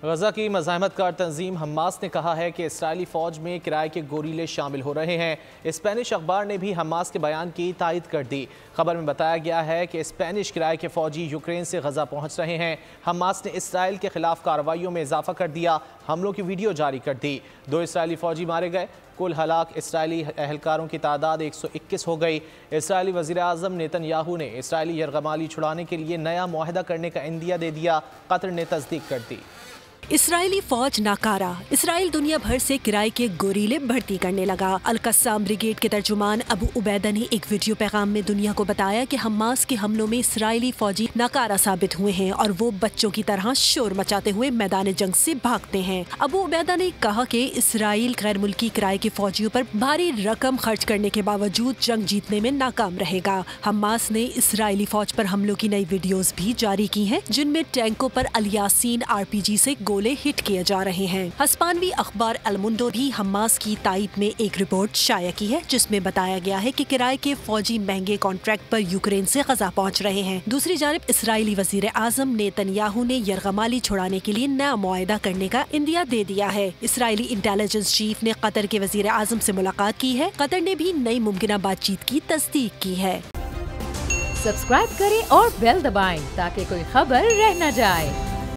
गजा की मज़ाहमत कार तंजीम हमास ने कहा है कि इसराइली फ़ौज में किराए के गोरीले शामिल हो रहे हैं। स्पेनिश अखबार ने भी हमास के बयान की तायद कर दी। खबर में बताया गया है कि स्पेनिश किराए के फ़ौजी यूक्रेन से गजा पहुंच रहे हैं। हमास ने इसराइल के खिलाफ कार्रवाइयों में इजाफा कर दिया। हमलों की वीडियो जारी कर दी। 2 इसराइली फ़ौजी मारे गए। कुल हलाक इसराइली एहलकारों की तादाद 121 हो गई। इसराइली वज़ीर आज़म नेतन्याहू ने इसराइली यरगमाली छुड़ाने के लिए नया मुआहदा करने का इंदिया दे दिया। कतर ने तस्दीक कर दी। इसराइली फौज नाकारा। इसराइल दुनिया भर से किराए के गोरीले भर्ती करने लगा। अल-कस्साम ब्रिगेड के तर्जुमान अबू उबैदा ने एक वीडियो पैगाम में दुनिया को बताया कि हमास के हमलों में इसराइली फौजी नाकारा साबित हुए हैं और वो बच्चों की तरह शोर मचाते हुए मैदान जंग से भागते हैं। अबू उबैदा ने कहा कि इसराइल गैर मुल्की किराए के फौजियों पर भारी रकम खर्च करने के बावजूद जंग जीतने में नाकाम रहेगा। हमास ने इसराइली फौज पर हमलों की नई वीडियोस भी जारी की हैं, जिनमें टैंकों पर अल-यासीन RPG से गोले हिट किए जा रहे हैं। हिस्पानवी अखबार अल मुंडो भी हमास की तायद में एक रिपोर्ट शाया की है, जिसमें बताया गया है कि किराए के फौजी महंगे कॉन्ट्रैक्ट पर यूक्रेन से गजा पहुंच रहे हैं। दूसरी जानिब इसराइली वजीर आजम नेतन्याहू ने यरगमाली छुड़ाने के लिए नया मुआहदा करने का इंदिया दे दिया है। इसराइली इंटेलिजेंस चीफ ने कतर के वजीर आजम से मुलाकात की है। कतर ने भी नई मुमकिन बातचीत की तस्दीक की है। सब्सक्राइब करें और बेल दबाएं ताकि कोई खबर रह न जाए।